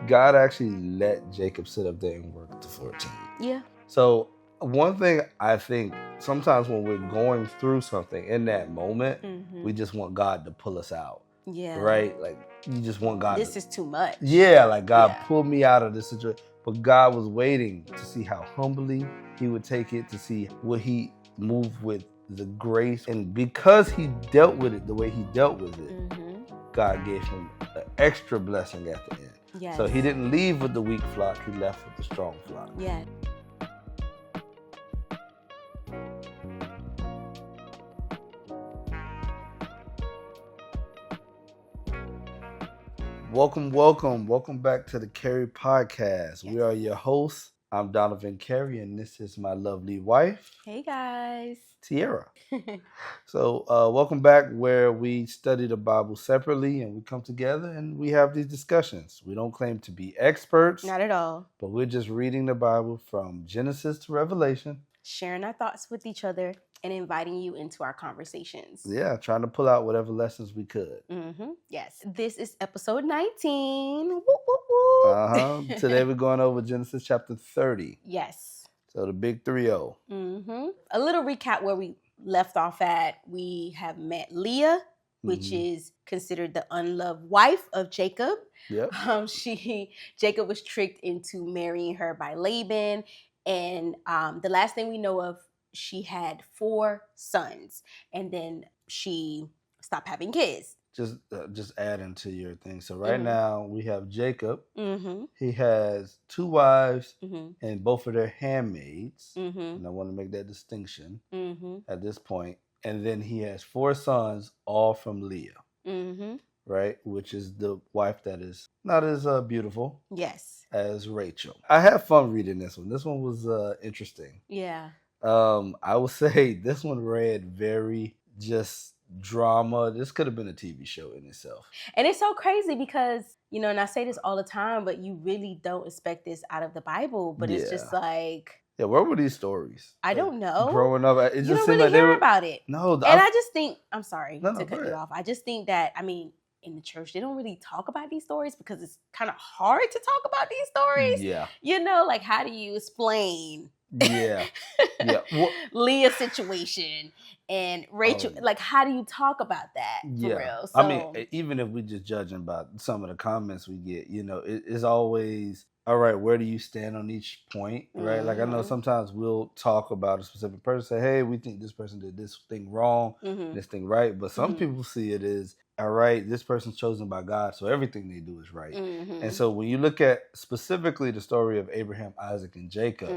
God actually let Jacob sit up there and work to 14. Yeah. So one thing I think sometimes when we're going through something in that moment, we just want God to pull us out. Yeah. Right? Like you just want God This is too much. Yeah, like God pull me out of this situation. But God was waiting to see how humbly he would take it, to see would he move with the grace. And because he dealt with it the way he dealt with it, God gave him an extra blessing at the end. Yes. So he didn't leave with the weak flock, he left with the strong flock. Yeah. Welcome back to the Carey Podcast. Yes. We are your hosts. I'm Donovan Carey, and this is my lovely wife. Hey guys. Tierra. So welcome back where we study the Bible separately and we come together and we have these discussions. We don't claim to be experts. Not at all. But we're just reading the Bible from Genesis to Revelation. Sharing our thoughts with each other and inviting you into our conversations. Yeah, trying to pull out whatever lessons we could. Yes. This is episode 19. Woo, woo, woo. Today we're going over Genesis chapter 30. Yes. So the big 3-0. A little recap where we left off at. We have met Leah, which is considered the unloved wife of Jacob. Yep. Jacob was tricked into marrying her by Laban. And the last thing we know of, she had 4 sons, and then she stopped having kids. Just adding to your thing. So right now we have Jacob. He has 2 wives and both of their handmaids. And I want to make that distinction at this point. And then he has 4 sons, all from Leah. Right? Which is the wife that is not as beautiful. Yes. As Rachel. I had fun reading this one. This one was interesting. Yeah. I would say this one read very just drama. This could have been a TV show in itself. And it's so crazy because, and I say this all the time, but you really don't expect this out of the Bible. But it's just like... Yeah, where were these stories? I don't know. Growing up, it just you don't seemed really like hear they were... about it. No. And I just think... I'm sorry to cut you off. I just think that, in the church, they don't really talk about these stories because it's kind of hard to talk about these stories. Yeah. Like, how do you explain... Yeah. Well, Leah's situation and Rachel, like, how do you talk about that for real? So, even if we just judging about some of the comments we get, it's always, all right, where do you stand on each point, right? Like, I know sometimes we'll talk about a specific person, say, hey, we think this person did this thing wrong, this thing right, but some people see it as, all right, this person's chosen by God, so everything they do is right. And so when you look at specifically the story of Abraham, Isaac, and Jacob,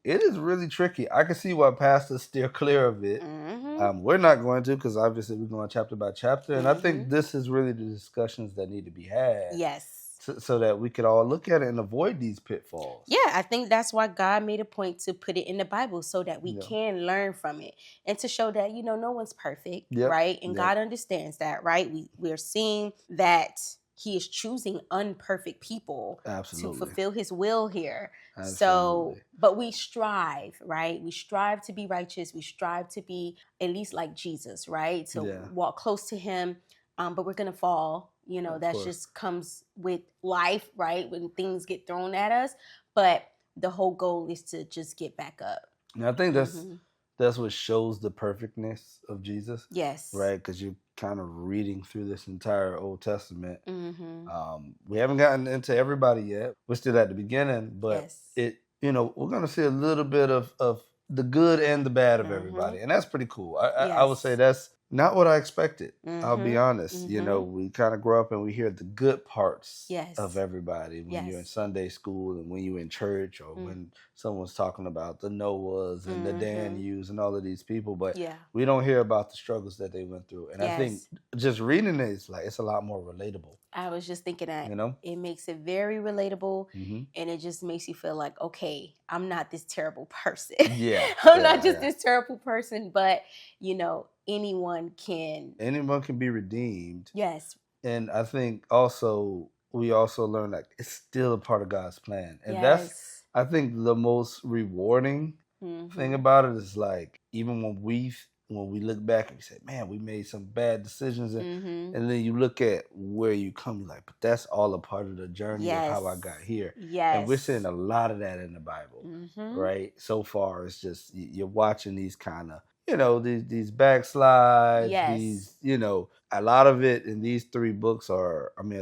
it is really tricky. I can see why pastors steer clear of it. We're not going to, because obviously we're going chapter by chapter. And I think this is really the discussions that need to be had. Yes. So that we could all look at it and avoid these pitfalls. Yeah, I think that's why God made a point to put it in the Bible so that we can learn from it and to show that, no one's perfect, right? And God understands that, right? We're seeing that he is choosing unperfect people to fulfill his will here. Absolutely. So, but we strive, right? We strive to be righteous. We strive to be at least like Jesus, right? To walk close to him. But we're going to fall. That just comes with life, right? When things get thrown at us. But the whole goal is to just get back up. And I think that's what shows the perfectness of Jesus. Yes. Right? Because you're kind of reading through this entire Old Testament. We haven't gotten into everybody yet. We're still at the beginning. But we're going to see a little bit of the good and the bad of everybody. And that's pretty cool. I would say that's not what I expected. I'll be honest. We kind of grow up and we hear the good parts of everybody when you're in Sunday school and when you're in church or when someone's talking about the Noahs and the Daniels and all of these people. But we don't hear about the struggles that they went through. And I think just reading it, it's a lot more relatable. I was just thinking that it makes it very relatable and it just makes you feel like, okay, I'm not this terrible person. I'm not just this terrible person, but, anyone can be redeemed. Yes. And I think we also learn like it's still a part of God's plan. And that's, I think, the most rewarding thing about it is like, even when we when we look back and we say, man, we made some bad decisions. And then you look at where you come, you're like, but that's all a part of the journey of how I got here. And we're seeing a lot of that in the Bible, right? So far, it's just, you're watching these kind of, these backslides, these, a lot of it in these three books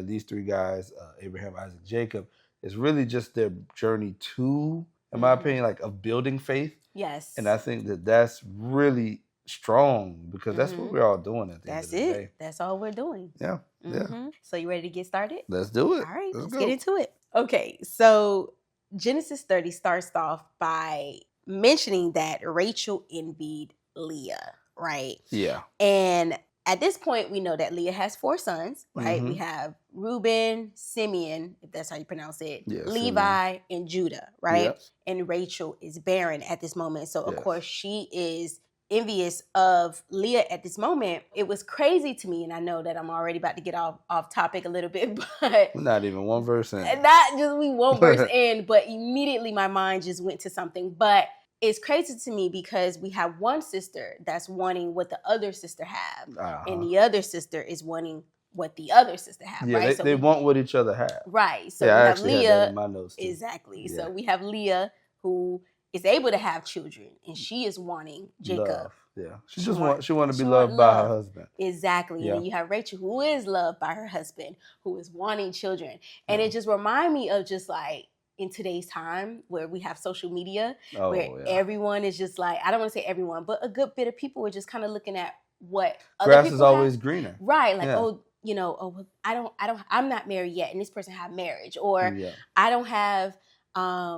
these three guys, Abraham, Isaac, Jacob, is really just their journey to, in my opinion, like of building faith. Yes. And I think that that's really strong because that's what we're all doing at the end of the day. That's all we're doing. Yeah. Yeah. So you ready to get started? Let's do it. All right, let's get into it. Okay, so Genesis 30 starts off by mentioning that Rachel envied Leah, right? Yeah. And at this point, we know that Leah has 4 sons, right? We have Reuben, Simeon, if that's how you pronounce it, Levi, and Judah, right? Yep. And Rachel is barren at this moment. So, of course, she is envious of Leah at this moment. It was crazy to me, and I know that I'm already about to get off topic a little bit, but... Not even one verse in. Not just one verse in, but immediately my mind just went to something. But it's crazy to me because we have one sister that's wanting what the other sister have, and the other sister is wanting what the other sister have, right? They want what each other have. Right. So we have Leah. In my notes too. Exactly. Yeah. So we have Leah who is able to have children, and she is wanting Jacob. Love. Yeah. She want to be loved by her husband. Exactly. Yeah. And you have Rachel who is loved by her husband, who is wanting children. And it just reminds me of just like, in today's time where we have social media, everyone is just like, I don't want to say everyone, but a good bit of people are just kind of looking at what other grass people is always greener. Right. Like, I'm not married yet, and this person have marriage, or I don't have, I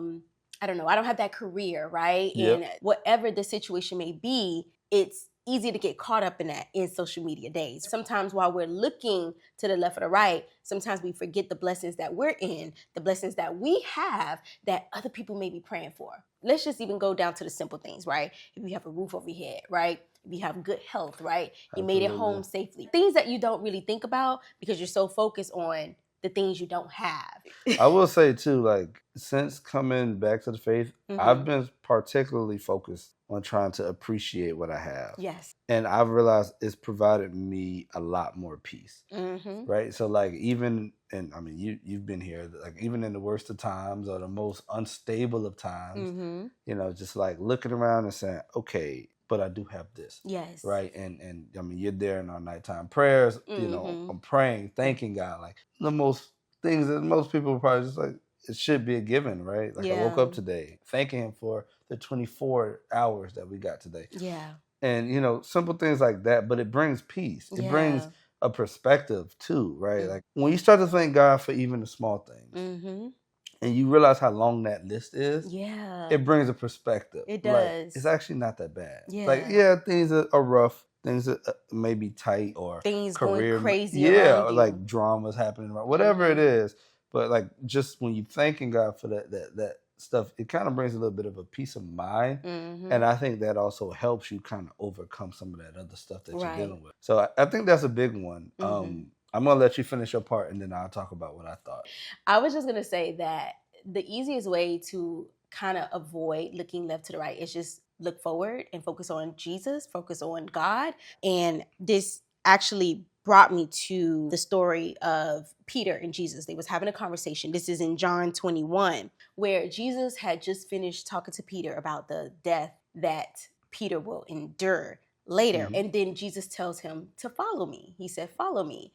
don't have that career, right? Yep. And whatever the situation may be, it's easy to get caught up in that in social media days. Sometimes while we're looking to the left or the right, sometimes we forget the blessings that we're in, the blessings that we have that other people may be praying for. Let's just even go down to the simple things, right? If you have a roof over your head, right? If you have good health, right? You made it home safely. Things that you don't really think about because you're so focused on the things you don't have. I will say too, like, since coming back to the faith, I've been particularly focused on trying to appreciate what I have. Yes. And I've realized it's provided me a lot more peace. Right? So like even, and I mean, you've been here, like even in the worst of times or the most unstable of times, just like looking around and saying, okay, but I do have this. Yes. Right. And I mean, you're there in our nighttime prayers, I'm praying, thanking God. Like the most things that most people are probably just like, it should be a given, right? Like I woke up today, thanking him for the 24 hours that we got today. Yeah. And, simple things like that, but it brings peace. It brings a perspective too, right? Like when you start to thank God for even the small things, and you realize how long that list is, it brings a perspective. It does. Like, it's actually not that bad. Yeah. Like, things are rough. Things are maybe tight or things career going crazy. Or like dramas happening, whatever it is. But like just when you're thanking God for that stuff, it kind of brings a little bit of a peace of mind. And I think that also helps you kind of overcome some of that other stuff that you're dealing with. So I think that's a big one. I'm going to let you finish your part and then I'll talk about what I thought. I was just going to say that the easiest way to kind of avoid looking left to the right is just look forward and focus on Jesus, focus on God. And this actually brought me to the story of Peter and Jesus. They was having a conversation. This is in John 21, where Jesus had just finished talking to Peter about the death that Peter will endure later. And then Jesus tells him to follow me. He said, follow me.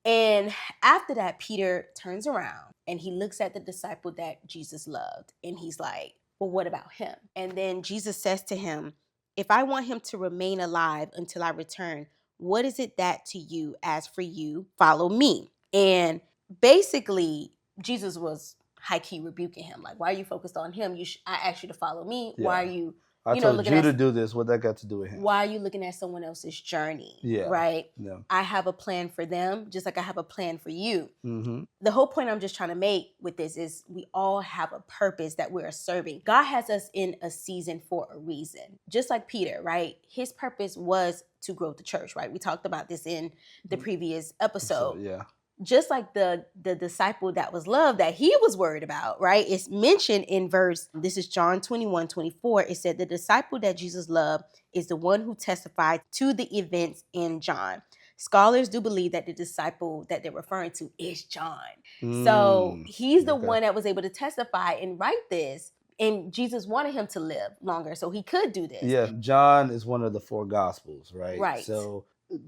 And after that, Peter turns around and he looks at the disciple that Jesus loved. And he's like, well, what about him? And then Jesus says to him, if I want him to remain alive until I return, what is it that to you? As for you, follow me. And basically, Jesus was high-key rebuking him. Like, why are you focused on him? I asked you to follow me. Yeah. Why are you I told you to do this. What that got to do with him? Why are you looking at someone else's journey? Yeah. Right? Yeah. I have a plan for them, just like I have a plan for you. The whole point I'm just trying to make with this is we all have a purpose that we're serving. God has us in a season for a reason. Just like Peter, right? His purpose was to grow the church, right? We talked about this in the previous episode. Yeah. just like the disciple that was loved that he was worried about, right? It's mentioned in this is John 21:24. It said the disciple that Jesus loved is the one who testified to the events in John. Scholars do believe that the disciple that they're referring to is John. So he's the one that was able to testify and write this. And Jesus wanted him to live longer, so he could do this. Yeah, John is one of the 4 Gospels, right? Right. So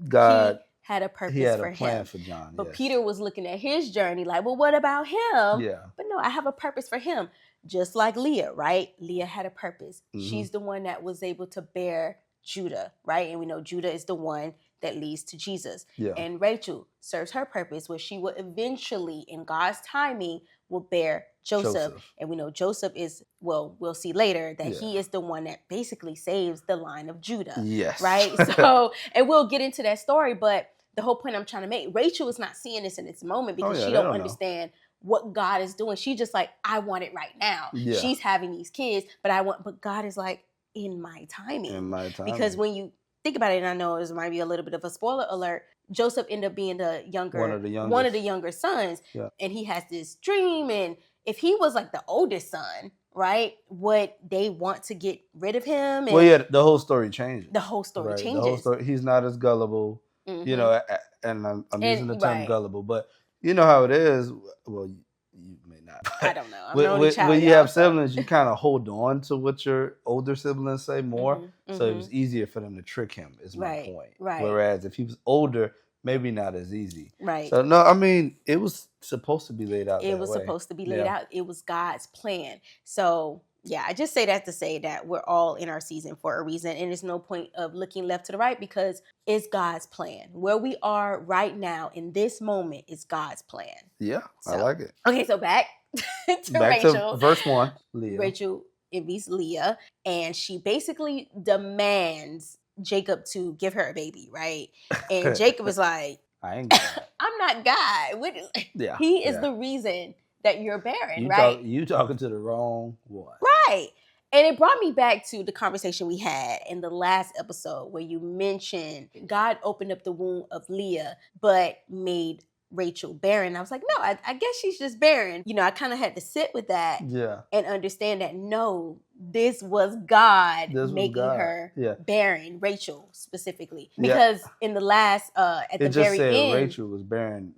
God had a purpose he had for a plan him. for John. But Peter was looking at his journey like, well, what about him? Yeah. But no, I have a purpose for him. Just like Leah, right? Leah had a purpose. She's the one that was able to bear Judah, right? And we know Judah is the one that leads to Jesus. Yeah. And Rachel serves her purpose where she will eventually, in God's timing, will bear Joseph. And we know Joseph is, well, we'll see later that he is the one that basically saves the line of Judah. Yes. Right? So, and we'll get into that story, but the whole point I'm trying to make, Rachel is not seeing this in its moment because she don't understand what God is doing. She's just like, I want it right now. Yeah. She's having these kids, but God is like, in my timing. In my timing. Because when you think about it, and I know this might be a little bit of a spoiler alert, Joseph ended up being one of the younger sons. Yeah. And he has this dream, and if he was like the oldest son, right, would they want to get rid of him? And well, yeah, the whole story changes. The whole story changes. The whole story, he's not as gullible, you know, and I'm using the term gullible, but you know how it is. Well, you may not. I don't know. When you have siblings, you kind of hold on to what your older siblings say more. So it was easier for them to trick him, is my point. Right. Whereas if he was older, maybe not as easy. Right. So, no, I mean, it was supposed to be laid out It was supposed to be laid out. It was God's plan. So, yeah, I just say that to say that we're all in our season for a reason. And there's no point of looking left to the right because it's God's plan. Where we are right now in this moment is God's plan. Yeah, so, I like it. Okay, so back to Rachel. To verse 1. Leah. Rachel envies Leah, and she basically demands Jacob to give her a baby, right? And Jacob is like, I ain't God. I'm not God. He is the reason that you're barren, right? You talking to the wrong one. Right. And it brought me back to the conversation we had in the last episode where you mentioned God opened up the womb of Leah, but made Rachel barren. I was like, no, I guess she's just barren. You know, I kind of had to sit with that and understand that, no, this was God making her barren, Rachel specifically. Because in the last, at the very end. It just said Rachel was barren.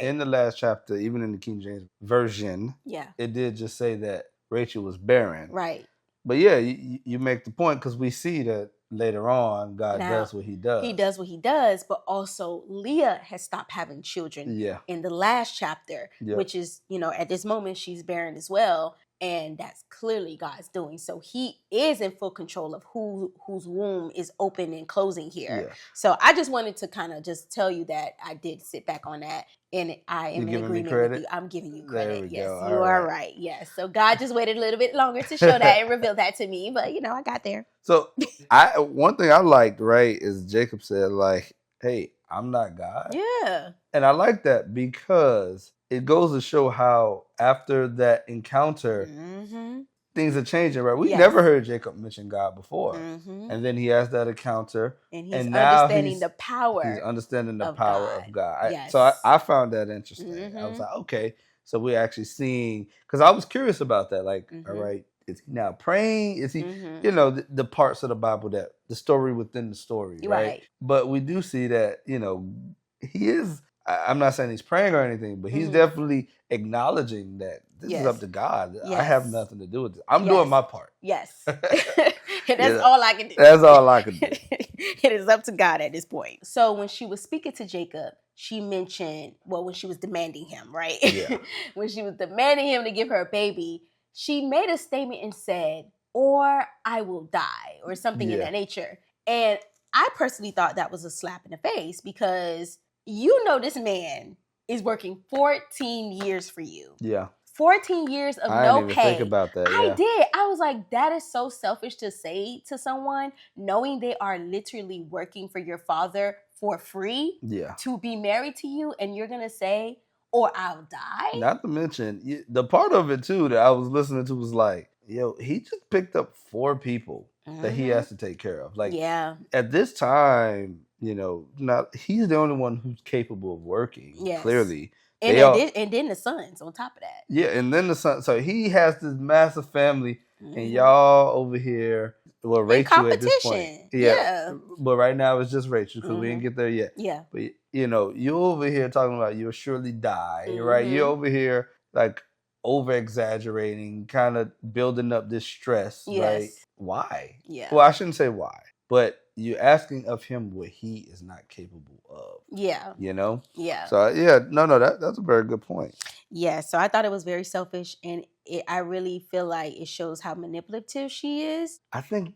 In the last chapter, even in the King James Version, it did just say that Rachel was barren. Right. But yeah, you make the point because we see that later on, God does what he does. He does what he does, but also Leah has stopped having children in the last chapter, which is, you know, at this moment, she's barren as well. And that's clearly God's doing. So he is in full control of whose womb is open and closing here. Yeah. So I just wanted to kind of just tell you that I did sit back on that. And I am in agreement with you. I'm giving you credit. Yes, you are right. Yes. So God just waited a little bit longer to show that and reveal that to me. But, you know, I got there. So one thing I liked, right, is Jacob said, like, hey, I'm not God. Yeah. And I like that because it goes to show how after that encounter, things are changing, right? We never heard Jacob mention God before. And then he has that encounter. And he's understanding the power. He's understanding the power of God. So I found that interesting. I was like, okay. So we're actually seeing, because I was curious about that. Like, all right, is he now praying? Is he, you know, the parts of the Bible that, the story within the story, right? But we do see that, you know, he is, I'm not saying he's praying or anything, but he's definitely acknowledging that this is up to God. I have nothing to do with this. I'm doing my part. Yes. And that's all I can do. That's all I can do. It is up to God at this point. So when she was speaking to Jacob, she mentioned, well, when she was demanding him, right? Yeah. When she was demanding him to give her a baby, she made a statement and said, or I will die, or something in that nature. And I personally thought that was a slap in the face because you know this man is working 14 years for you. Yeah. 14 years of no pay. I didn't even think about that. I did. I was like, that is so selfish to say to someone, knowing they are literally working for your father for free to be married to you, and you're going to say, or I'll die? Not to mention, the part of it, too, that I was listening to was like, yo, he just picked up 4 people that he has to take care of. Like, at this time, he's the only one who's capable of working. Yes. Clearly. And then the sons on top of that. Yeah, and then the son. So he has this massive family, and y'all over here. Well, Rachel at this point. Yeah. But right now it's just Rachel because we didn't get there yet. Yeah. But you're over here talking about you'll surely die, right? You're over here like over exaggerating, kind of building up this stress. Yes. Right? Why? Yeah. Well, I shouldn't say why, but you're asking of him what he is not capable of. Yeah. Yeah. So that's a very good point. Yeah. So I thought it was very selfish, and I really feel like it shows how manipulative she is. I think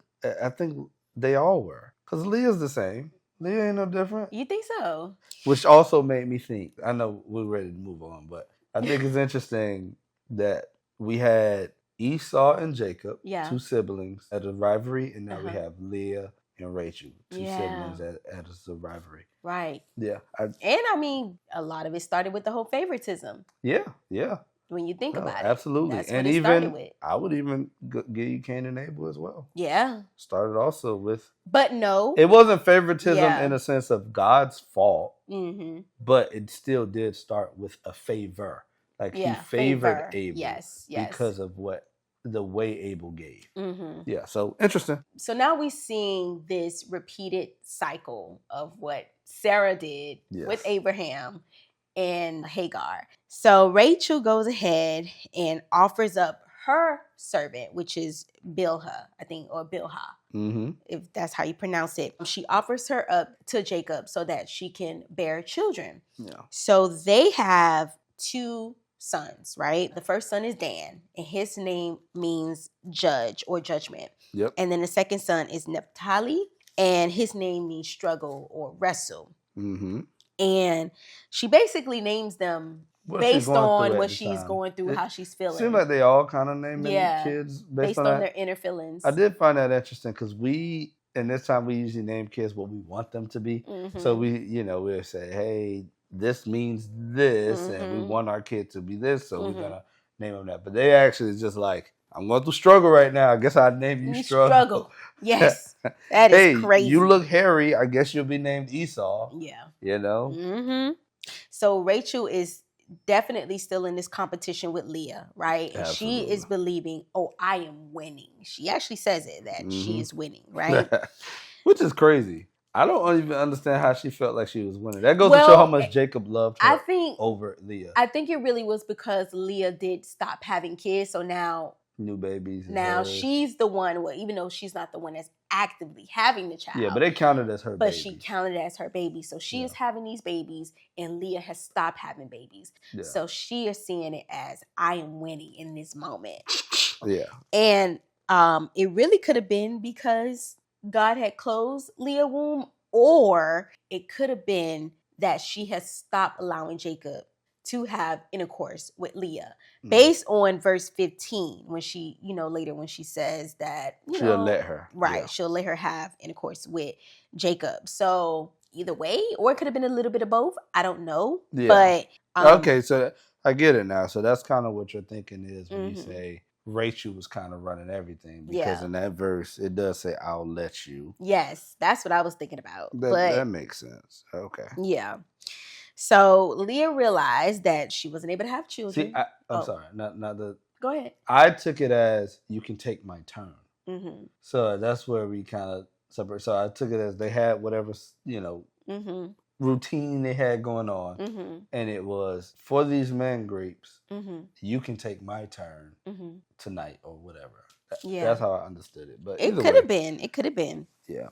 they all were, because Leah's the same. Leah ain't no different. You think so? Which also made me think. I know we're ready to move on, but I think it's interesting that we had Esau and Jacob, two siblings, at a rivalry, and now we have Leah and Rachel, two siblings at a rivalry. Right. Yeah. And I mean, a lot of it started with the whole favoritism. Yeah, yeah. When you think about it. Absolutely. That's and even, I would even give you Cain and Abel as well. Yeah. Started also with. But no. It wasn't favoritism in a sense of God's fault, but it still did start with a favor. Like he favored Abel because of the way Abel gave. Yeah, so interesting. So now we're seeing this repeated cycle of what Sarah did with Abraham and Hagar. So Rachel goes ahead and offers up her servant, which is Bilhah, I think, or Bilhah, if that's how you pronounce it. She offers her up to Jacob so that she can bear children. Yeah. So they have two sons, right? The first son is Dan, and his name means judge or judgment. Yep. And then the second son is Naphtali, and his name means struggle or wrestle. And she basically names them based on what she's going through, how she's feeling. Seems like they all kind of name kids based on their inner feelings. I did find that interesting because in this time we usually name kids what we want them to be. So we'll say, hey, this means this, and we want our kid to be this, so we're gonna name them that. But they actually just like, I'm going through struggle right now. I guess I'd name you struggle. Yes, that is crazy. You look hairy. I guess you'll be named Esau. Yeah. So Rachel is definitely still in this competition with Leah, right? And she is believing, I am winning. She actually says it, that she is winning, right? Which is crazy. I don't even understand how she felt like she was winning. That goes to show how much Jacob loved her over Leah. I think it really was because Leah did stop having kids, so now new babies. Now she's the one, even though she's not the one that's actively having the child. Yeah, but they counted as her baby. But she counted as her baby. So she is having these babies, and Leah has stopped having babies. Yeah. So she is seeing it as, I am winning in this moment. Yeah. And it really could have been because God had closed Leah's womb, or it could have been that she has stopped allowing Jacob to have intercourse with Leah, based on verse 15, when she, later when she says that, she'll let her. Right. Yeah. She'll let her have intercourse with Jacob. So either way, or it could have been a little bit of both. I don't know. Yeah. But okay, so I get it now. So that's kind of what you're thinking is when you say Rachel was kind of running everything, because in that verse it does say, I'll let you. Yes, that's what I was thinking about. That makes sense. Okay. Yeah. So Leah realized that she wasn't able to have children. See, I'm sorry, not the. Go ahead. I took it as, you can take my turn. So that's where we kind of separate. So I took it as they had whatever routine they had going on, and it was, for these man grapes, you can take my turn tonight or whatever. That's how I understood it. But it could have been. It could have been. Yeah.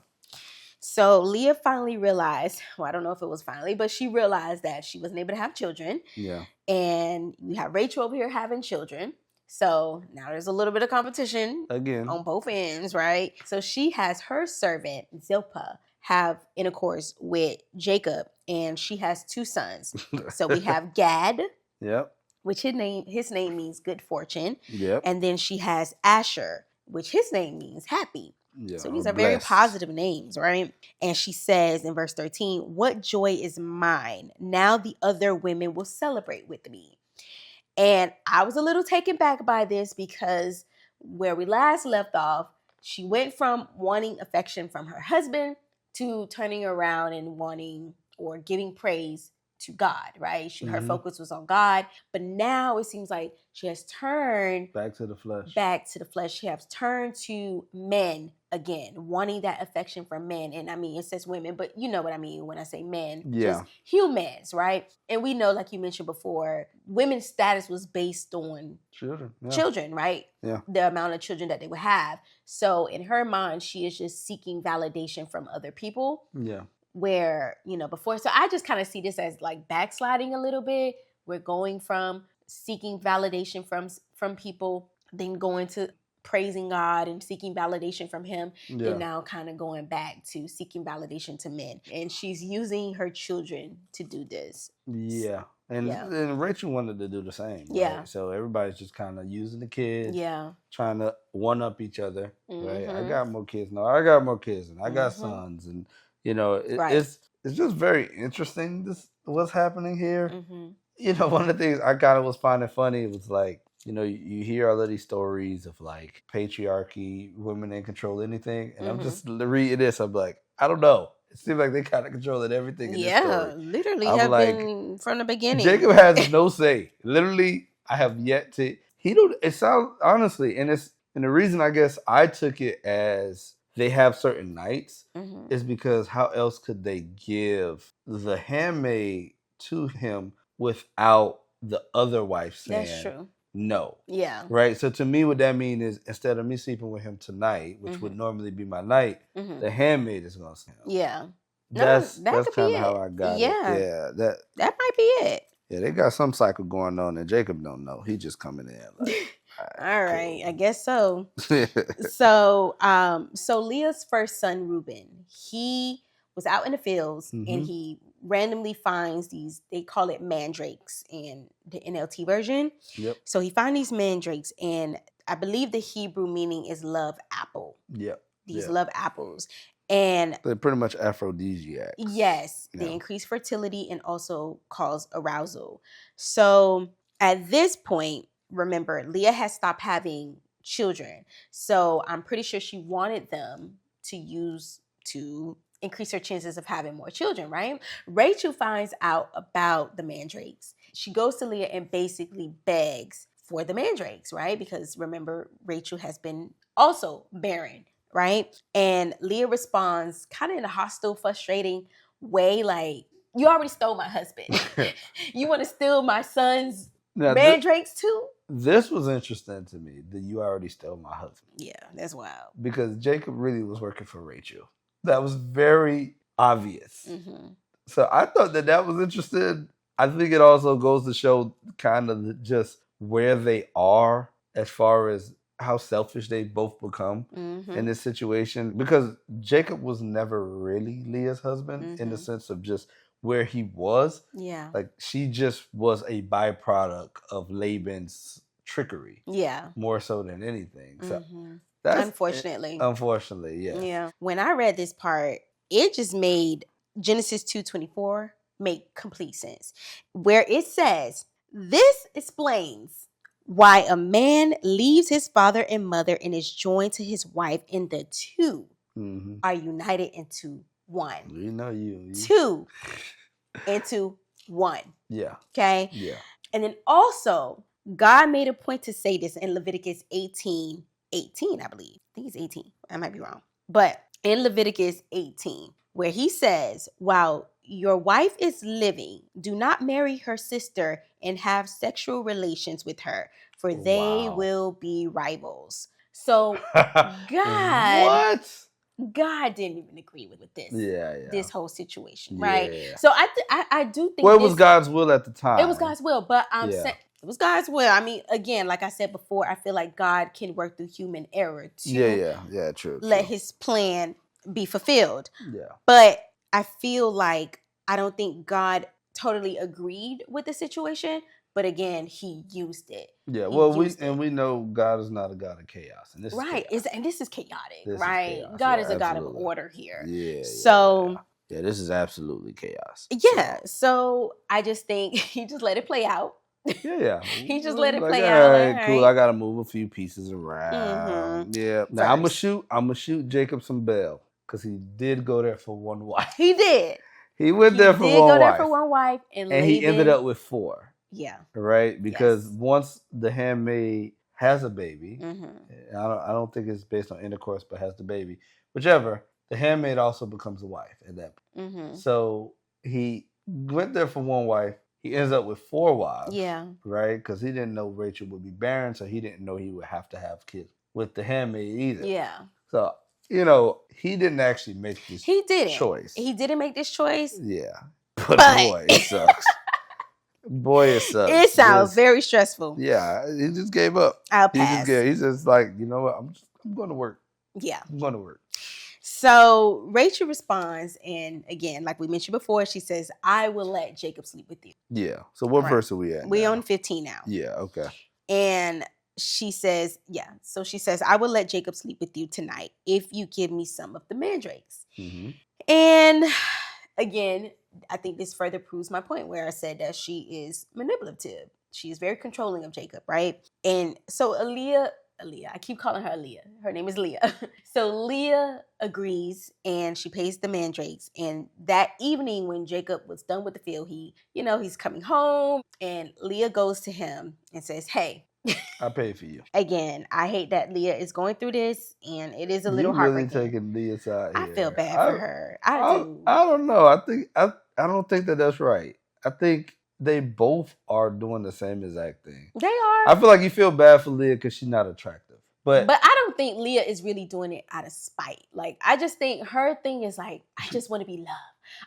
So Leah finally realized, I don't know if it was finally, but she realized that she wasn't able to have children. Yeah. And you have Rachel over here having children. So now there's a little bit of competition again on both ends, right? So she has her servant, Zilpah, have intercourse with Jacob, and she has two sons. So we have Gad. Yep. Which his name means good fortune. Yep. And then she has Asher, which his name means happy. Yeah, so these are very positive names, right? And she says in verse 13, what joy is mine. Now the other women will celebrate with me. And I was a little taken back by this, because where we last left off, she went from wanting affection from her husband to turning around and wanting or giving praise to God, right? Her focus was on God, but now it seems like she has turned back to the flesh. She has turned to men again, wanting that affection from men. And I mean, it says women, but you know what I mean when I say men, just humans, right? And we know, like you mentioned before, women's status was based on children, right? Yeah. The amount of children that they would have. So in her mind, she is just seeking validation from other people. Yeah. Where, before. So I just kind of see this as like backsliding a little bit. We're going from seeking validation from people, then going to praising God and seeking validation from him, then now kind of going back to seeking validation to men. And she's using her children to do this. Yeah. And Rachel wanted to do the same. Yeah. Right? So everybody's just kind of using the kids. Yeah. Trying to one up each other. Right. I got more kids. No, I got more kids. And I got sons. And it's just very interesting what's happening here. One of the things I kind of was finding funny was like, you hear all of these stories of like patriarchy, women ain't control anything. And I'm just reading this. I'm like, I don't know. It seems like they kind of controlling everything in this story. Literally have been from the beginning. Jacob has no say. Literally, I have yet to. It sounds, honestly, and the reason I guess I took it as they have certain nights is because how else could they give the handmaid to him without the other wife saying, that's true, no. Yeah. Right? So to me, what that means is instead of me sleeping with him tonight, which would normally be my night, the handmaid is going to say, yeah. That's kind of how I got it. Yeah. That might be it. Yeah, they got some cycle going on and Jacob don't know. He just coming in like, all right, cool. I guess so. So Leah's first son, Reuben, he was out in the fields and he randomly finds these, they call it mandrakes in the NLT version. Yep. So he finds these mandrakes, and I believe the Hebrew meaning is love apple. Yep. These love apples. And they're pretty much aphrodisiacs. Yes. They increase fertility and also cause arousal. So at this point, remember, Leah has stopped having children. So I'm pretty sure she wanted them to use to increase her chances of having more children, right? Rachel finds out about the mandrakes. She goes to Leah and basically begs for the mandrakes, right? Because remember, Rachel has been also barren, right? And Leah responds kind of in a hostile, frustrating way, like, you already stole my husband. You want to steal my son's mandrakes too? This was interesting to me, that you already stole my husband. Yeah, that's wild. Because Jacob really was working for Rachel. That was very obvious. So I thought that was interesting. I think it also goes to show kind of just where they are as far as how selfish they both become in this situation. Because Jacob was never really Leah's husband in the sense of just where he was. Yeah. Like, she just was a byproduct of Laban's trickery. Yeah. More so than anything. So unfortunately, yeah. Yeah. When I read this part, it just made Genesis 2:24 make complete sense. Where it says, this explains why a man leaves his father and mother and is joined to his wife, and the two are united into one. You know you. Two into one. Yeah. Okay? Yeah. And then also, God made a point to say this in Leviticus 18, I believe. I think it's 18. I might be wrong. But in Leviticus 18, where he says, while your wife is living, do not marry her sister and have sexual relations with her, for they will be rivals. So God didn't even agree with this. This whole situation, right? Yeah. So I do think. Well, it was God's will at the time. It was God's will, but I'm saying it was God's will. I mean, again, like I said before, I feel like God can work through human error to true. Let His plan be fulfilled. Yeah, but I feel like I don't think God totally agreed with the situation. But again, He used it. Yeah, we know God is not a God of chaos, and this is chaotic, right? Is chaos. God is a God of order here. Yeah. So this is absolutely chaos. Yeah. So I just think He just let it play out. Yeah. He just let it play out. All right, cool. I gotta move a few pieces around. Yeah. Now I'm gonna shoot Jacob some bail. because he did go there for one wife. He did. He went there for one wife. He did go there for one wife. And Laban, he ended up with 4. Yeah. Right? Because once the handmaid has a baby, I don't think it's based on intercourse, but has the baby, whichever, the handmaid also becomes a wife at that point. So he went there for one wife. He ends up with 4 wives. Yeah. Right? Because he didn't know Rachel would be barren, so he didn't know he would have to have kids with the handmaid either. Yeah. So, he didn't actually make this choice. He didn't make this choice. Yeah. But boy, it sucks. Boy, it sucks. It sounds very stressful. Yeah, he just gave up. I'll pass. He's just like, you know what? I'm going to work. Yeah. I'm going to work. So Rachel responds, and again, like we mentioned before, she says, "I will let Jacob sleep with you." Yeah. So what verse are we at? We're on 15 now. Yeah. Okay. And she says, So she says, "I will let Jacob sleep with you tonight if you give me some of the mandrakes." Mm-hmm. And again, I think this further proves my point where I said that she is manipulative. She is very controlling of Jacob, right? And so Leah, I keep calling her Leah. Her name is Leah. So Leah agrees and she pays the mandrakes. And that evening when Jacob was done with the field, he's coming home and Leah goes to him and says, "Hey, I pay for you." Again, I hate that Leah is going through this, and it is a little heartbreaking. Really taking Leah's side here. I feel bad for her. I do. I don't know. I don't think that's right. I think they both are doing the same exact thing. They are. I feel like you feel bad for Leah because she's not attractive. But I don't think Leah is really doing it out of spite. Like, I just think her thing is like, I just want to be loved.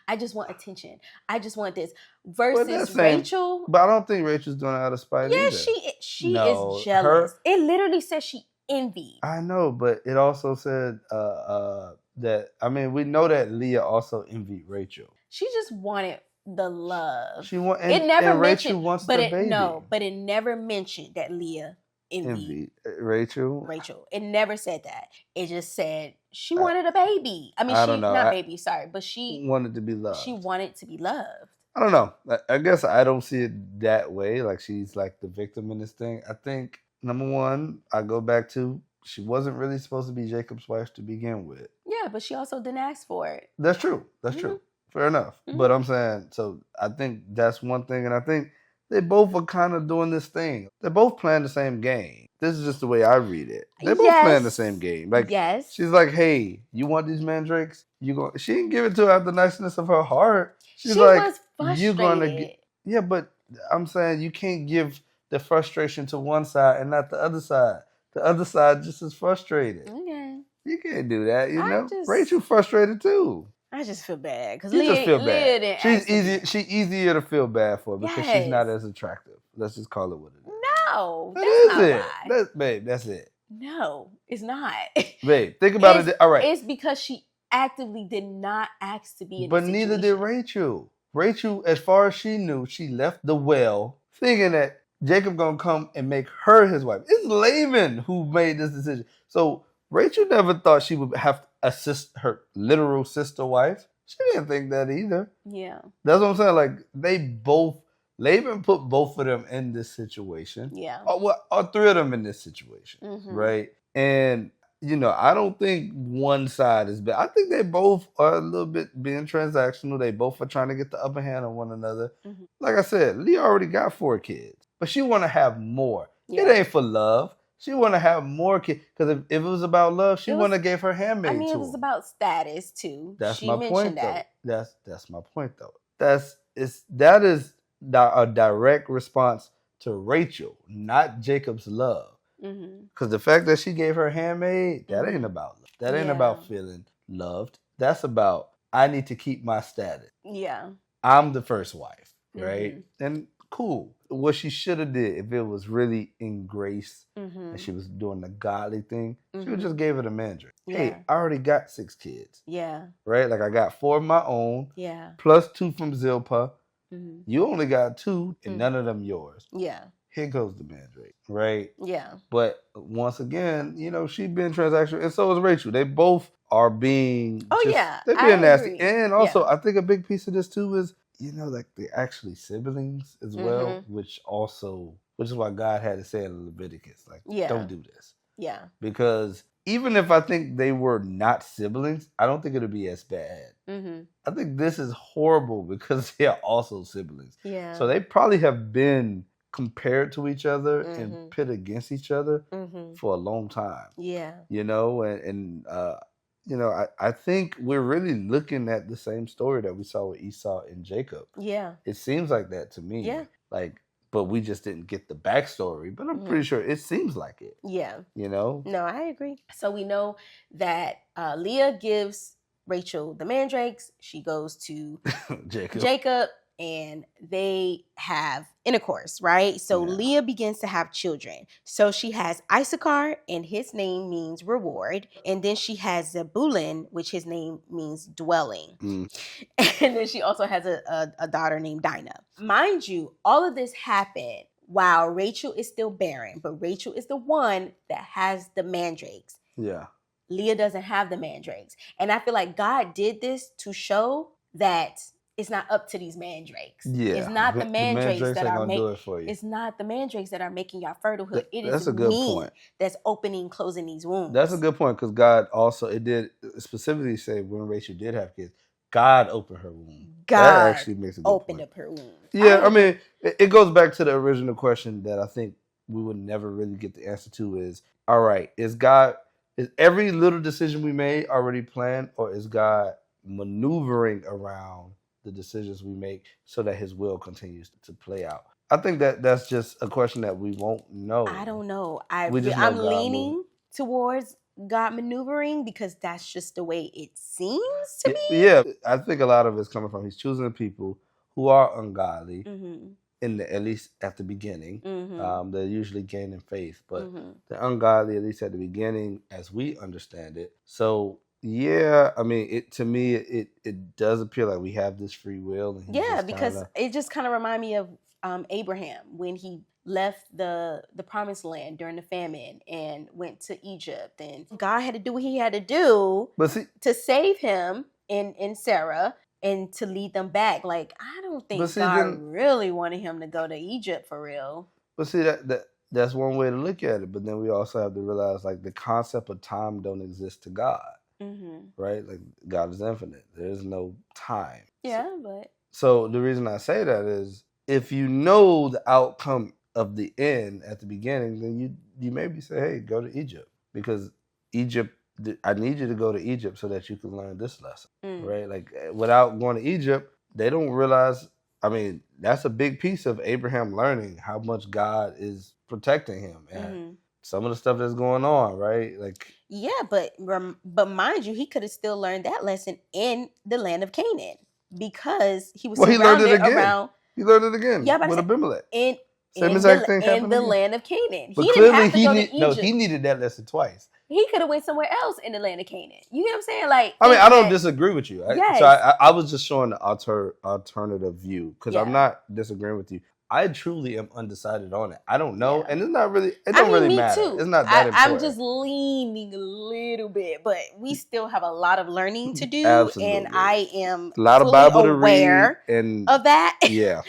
I just want attention. I just want this. Versus Rachel. But I don't think Rachel's doing it out of spite either. She is jealous. It literally says she envied. I know, but it also said that, we know that Leah also envied Rachel. She just wanted the love. It never mentioned, Rachel wants the baby. No, but it never mentioned that Leah envied Rachel. It never said that. It just said she wanted a baby. But she wanted to be loved. She wanted to be loved. I don't know. I guess I don't see it that way. Like she's like the victim in this thing. I think, number one, I go back to she wasn't really supposed to be Jacob's wife to begin with. Yeah, but she also didn't ask for it. That's true. That's true. Fair enough. Mm-hmm. But I'm saying, so I think that's one thing. And I think they both are kind of doing this thing. They're both playing the same game. This is just the way I read it. They're both playing the same game. Like, she's like, "Hey, you want these mandrakes? She didn't give it to her out of the niceness of her heart. She's like, was frustrated. "You're gonna get." Yeah, but I'm saying you can't give the frustration to one side and not the other side. The other side just is frustrated. Okay. You can't do that. Rachel frustrated too. I just feel bad because Leah didn't. She's easier to feel bad for because she's not as attractive. Let's just call it what it is. No, that's not why. Babe, that's it. No, it's not. Babe, think about it. All right, it's because she actively did not ask to be in. But neither did Rachel. Rachel, as far as she knew, she left the well thinking that Jacob gonna come and make her his wife. It's Laban who made this decision. So Rachel never thought she would have to assist her literal sister wife. She didn't think that either. Yeah. That's what I'm saying. Like, Laban put both of them in this situation. Yeah. Or 3 of them in this situation. Mm-hmm. Right? And, I don't think one side is bad. I think they both are a little bit being transactional. They both are trying to get the upper hand on one another. Mm-hmm. Like I said, Leah already got 4 kids. But she want to have more. Yeah. It ain't for love. She want to have more kids. Because if it was about love, she wouldn't have gave her handmaid to it was about status, too. That's my point, though. That's my point, though. That is a direct response to Rachel, not Jacob's love. Because the fact that she gave her handmaid, that ain't about love. That ain't about feeling loved. That's about, I need to keep my status. Yeah. I'm the first wife, right? And cool. What she should have did, if it was really in grace and she was doing the godly thing, she would just gave it a mandrake. Yeah. Hey, I already got 6 kids. Yeah. Right? Like I got 4 of my own. Yeah. Plus 2 from Zilpah. Mm-hmm. You only got 2 and none of them yours. Yeah. Here goes the mandrake. Right? Yeah. But once again, she been transactional and so is Rachel. They both are being they're being nasty. Agree. And also I think a big piece of this too is like they're actually siblings as well, which is why God had to say in Leviticus, like, don't do this. Yeah. Because even if I think they were not siblings, I don't think it'll be as bad. I think this is horrible because they are also siblings. Yeah. So they probably have been compared to each other and pit against each other for a long time. Yeah. You know, and you know, I think we're really looking at the same story that we saw with Esau and Jacob. Yeah. It seems like that to me. Yeah. Like, but we just didn't get the backstory. But I'm pretty sure it seems like it. Yeah. You know? No, I agree. So we know that Leah gives Rachel the mandrakes. She goes to Jacob and they have intercourse, right? So Leah begins to have children. So she has Issachar, and his name means reward. And then she has Zebulun, which his name means dwelling. And then she also has a daughter named Dinah. Mind you, all of this happened while Rachel is still barren, but Rachel is the one that has the mandrakes. Yeah. Leah doesn't have the mandrakes. And I feel like God did this to show that it's not up to these mandrakes. Yeah. It's not the mandrakes that are making it's not the mandrakes that are making y'all fertilehood. It is a good point. That's opening, closing these wombs. That's a good point, because God also, it did specifically say when Rachel did have kids, God opened her womb. God that actually makes a good opened point. Up her womb. Yeah, I mean, it goes back to the original question that I think we would never really get the answer to is, all right, is every little decision we made already planned, or is God maneuvering around the decisions we make so that his will continues to play out? I think that's just a question that we won't know. I don't know. I'm leaning towards God maneuvering because that's just the way it seems to me. Yeah, I think a lot of it's coming from he's choosing people who are ungodly, at least at the beginning. They're usually gaining faith, but the ungodly, at least at the beginning, as we understand it. So yeah, I mean, to me, it does appear like we have this free will. And because it just kind of reminds me of Abraham when he left the promised land during the famine and went to Egypt, and God had to do what he had to do to save him and Sarah and to lead them back. Like, I don't think God really wanted him to go to Egypt for real. But see, that's one way to look at it. But then we also have to realize, like, the concept of time don't exist to God. Right? Like, God is infinite. There is no time. Yeah, So the reason I say that is, if you know the outcome of the end at the beginning, then you maybe say, hey, go to Egypt. Because Egypt, I need you to go to Egypt so that you can learn this lesson. Right? Like, without going to Egypt, they don't realize, I mean, that's a big piece of Abraham learning how much God is protecting him. And some of the stuff that's going on, right? Like, yeah, but mind you, he could have still learned that lesson in the land of Canaan because he was surrounded around. He learned it again with Abimelech. Same exact thing happened in the land of Canaan. But he didn't have to go to Egypt. No, he needed that lesson twice. He could have went somewhere else in the land of Canaan. You get what I'm saying? Like, I mean, I don't disagree with you. Yes. So I was just showing the alternative view because I'm not disagreeing with you. I truly am undecided on it. I don't know, and it's not really. It don't really matter. Too. It's not that important. I'm just leaning a little bit, but we still have a lot of learning to do, and I am a lot of Bible to read and of that. Yeah.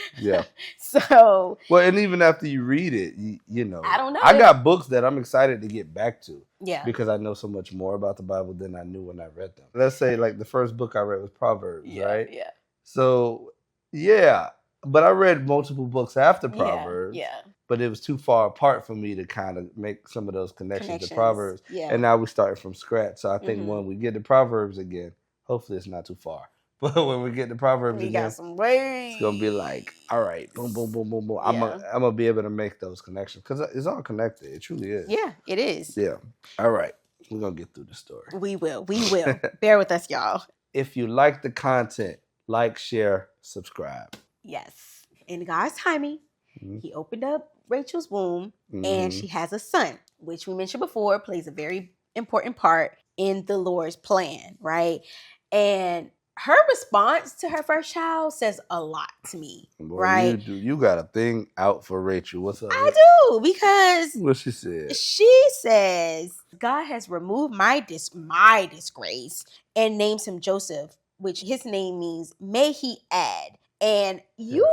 So well, and even after you read it, you know, I don't know. I got books that I'm excited to get back to. Yeah, because I know so much more about the Bible than I knew when I read them. Let's say, like, the first book I read was Proverbs, right? Yeah. So yeah. But I read multiple books after Proverbs, but it was too far apart for me to kind of make some of those connections to Proverbs. Yeah. And now we started from scratch. So I think when we get to Proverbs again, hopefully it's not too far. But when we get to Proverbs again, got some ways. It's going to be like, all right, boom, boom, boom, boom, boom. Yeah. I'm going to be able to make those connections because it's all connected. It truly is. Yeah, it is. Yeah. All right. We're going to get through the story. We will. Bear with us, y'all. If you like the content, like, share, subscribe. Yes. In God's timing, he opened up Rachel's womb and she has a son, which we mentioned before plays a very important part in the Lord's plan, right? And her response to her first child says a lot to me, right? You got a thing out for Rachel. What's up? I do, because what she said. She says, God has removed my disgrace and names him Joseph, which his name means may he add. And you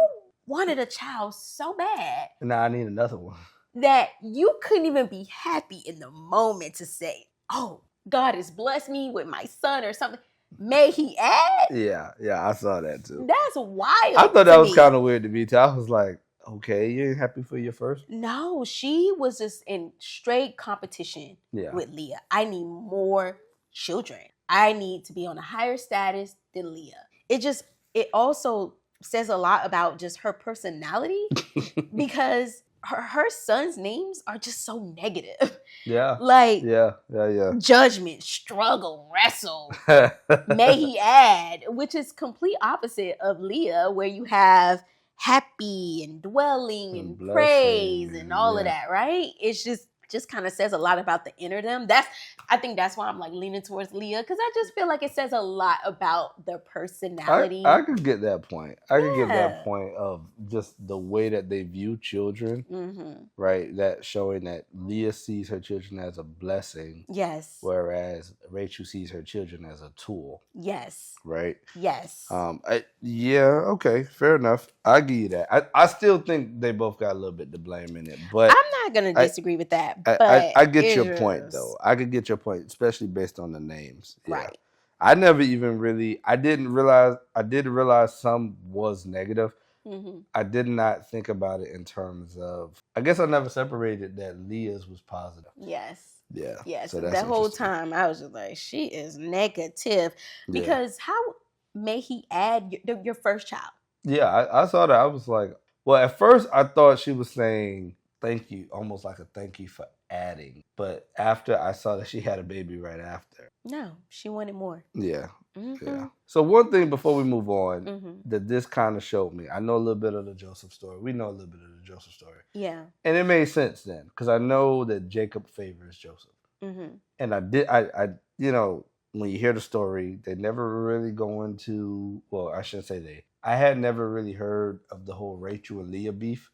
wanted a child so bad. Now I need another one. That you couldn't even be happy in the moment to say, oh, God has blessed me with my son or something. May he add? Yeah, I saw that too. That's wild. I thought that was kind of weird to me too. I was like, okay, you ain't happy for your first? No, she was just in straight competition with Leah. I need more children. I need to be on a higher status than Leah. It also says a lot about just her personality because her son's names are just so negative. Yeah. Like, yeah. Judgment, struggle, wrestle, may he add, which is complete opposite of Leah, where you have happy and dwelling and praise and all of that, right? It's just kind of says a lot about the inner them. I think that's why I'm like leaning towards Leah, because I just feel like it says a lot about their personality. I could get that point. I could get that point of just the way that they view children, right? That showing that Leah sees her children as a blessing. Yes. Whereas Rachel sees her children as a tool. Yes. Right? Yes. Okay, fair enough. I give you that. I still think they both got a little bit to blame in it, but I'm not going to disagree with that. But I get your point, though. I could get your point, especially based on the names. Yeah. Right. I never even really. I didn't realize some was negative. I did not think about it in terms of. I guess I never separated that Leah's was positive. Yes. Yeah. Yes. So that whole time I was just like, she is negative, because how may he add your first child? Yeah, I saw that. I was like, well, at first I thought she was saying thank you, almost like a thank you for adding. But after I saw that she had a baby right after. No, she wanted more. Yeah. Yeah. So one thing before we move on that this kind of showed me, I know a little bit of the Joseph story. We know a little bit of the Joseph story. Yeah. And it made sense then, because I know that Jacob favors Joseph. And I when you hear the story, they never really go into, well, I shouldn't say they. I had never really heard of the whole Rachel and Leah beef,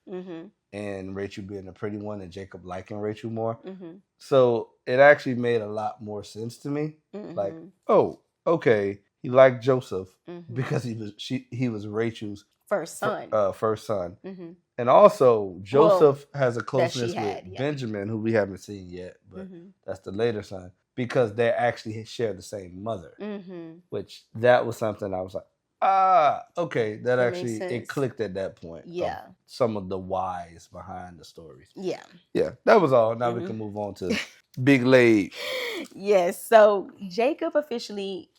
and Rachel being the pretty one and Jacob liking Rachel more. So it actually made a lot more sense to me. Like, oh, okay, he liked Joseph because he was Rachel's first son. And also Joseph has a closeness with Benjamin, who we haven't seen yet, but that's the later son, because they actually share the same mother. Which that was something I was like, okay, that actually it clicked at that point. Yeah, some of the whys behind the stories. Yeah, that was all. Now we can move on to Big Lade. Yes, so Jacob officially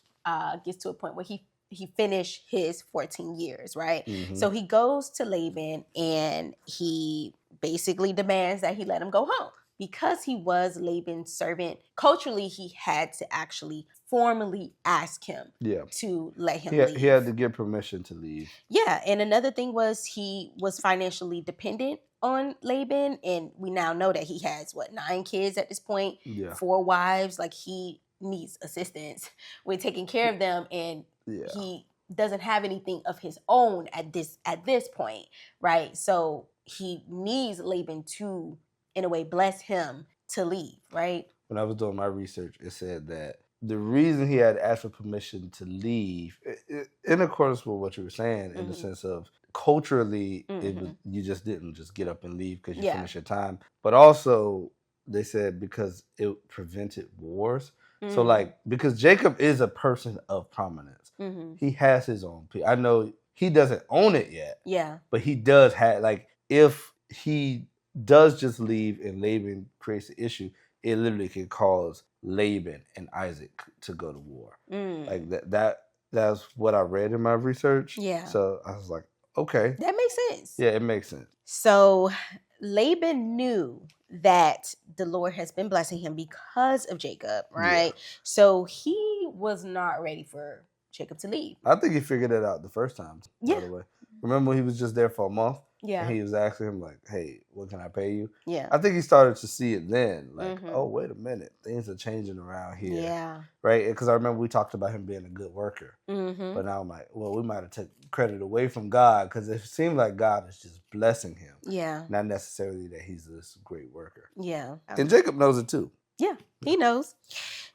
gets to a point where he finished his 14 years, right? So he goes to Laban and he basically demands that he let him go home. Because he was Laban's servant, culturally he had to actually formally ask him to let him leave. He had to get permission to leave. Yeah, and another thing was he was financially dependent on Laban, and we now know that he has 9 kids at this point, 4 wives. Like, he needs assistance with taking care of them, and he doesn't have anything of his own at this point, right? So he needs Laban to, in a way, bless him to leave, right? When I was doing my research, it said that the reason he had asked for permission to leave, in accordance with what you were saying, in the sense of culturally, it was, you just didn't just get up and leave because you finished your time. But also, they said because it prevented wars. So, like, because Jacob is a person of prominence. He has his own people. I know he doesn't own it yet. Yeah. But he does have, like, if he does just leave and Laban creates an issue, it literally can cause Laban and Isaac to go to war. Like that's what I read in my research. Yeah. So I was like, okay. That makes sense. Yeah, it makes sense. So Laban knew that the Lord has been blessing him because of Jacob, right? Yeah. So he was not ready for Jacob to leave. I think he figured it out the first time, by the way. Remember when he was just there for a month? Yeah. And he was asking him, like, hey, what can I pay you? Yeah. I think he started to see it then. Like, oh, wait a minute. Things are changing around here. Yeah. Right? Because I remember we talked about him being a good worker. But now I'm like, well, we might have taken credit away from God, because it seemed like God is just blessing him. Yeah. Not necessarily that he's this great worker. Yeah. And Jacob knows it too. Yeah, he knows.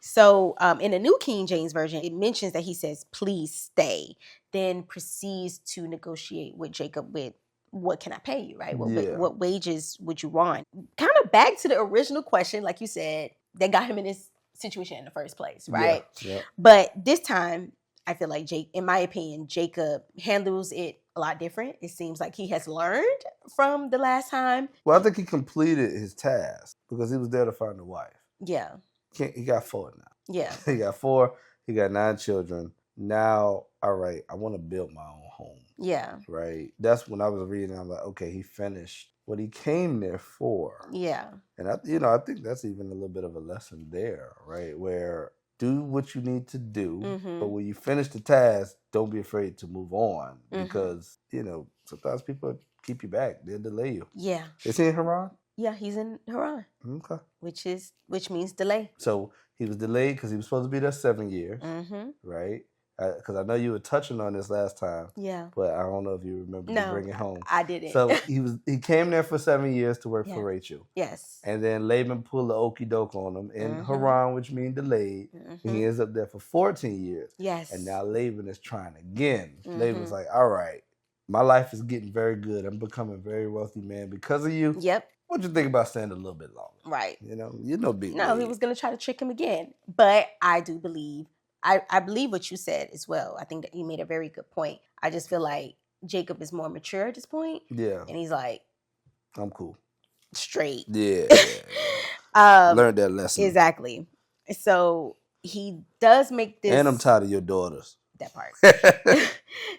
So in the New King James Version, it mentions that he says, please stay, then proceeds to negotiate with Jacob with, what can I pay you, right? What wages would you want? Kind of back to the original question, like you said, that got him in this situation in the first place, right? Yeah. But this time, I feel like in my opinion, Jacob handles it a lot different. It seems like he has learned from the last time. Well, I think he completed his task because he was there to find a wife. Yeah. He got 4 now. Yeah. He got 4. He got 9 children. Now, all right, I want to build my own home. Yeah. Right. That's when I was reading. I'm like, okay, he finished what he came there for. Yeah. And I think that's even a little bit of a lesson there, right? Where do what you need to do, but when you finish the task, don't be afraid to move on because, sometimes people keep you back. They'll delay you. Yeah. Is he in Haran? Yeah, he's in Haran. Okay. Which means delay. So he was delayed because he was supposed to be there 7 years, right? Because I know you were touching on this last time. Yeah. But I don't know if you remember to bring it home. I didn't. So he came there for 7 years to work for Rachel. Yes. And then Laban pulled the okie doke on him in Haran, which means delayed. He ends up there for 14 years. Yes. And now Laban is trying again. Laban's like, all right, my life is getting very good. I'm becoming a very wealthy man because of you. Yep. What you think about staying a little bit longer? Right. Big. No, he was going to try to trick him again. But I do believe, I believe what you said as well. I think that you made a very good point. I just feel like Jacob is more mature at this point. Yeah. And he's like, I'm cool. Straight. Yeah. Learned that lesson. Exactly. So he does make this. And I'm tired of your daughters. That part.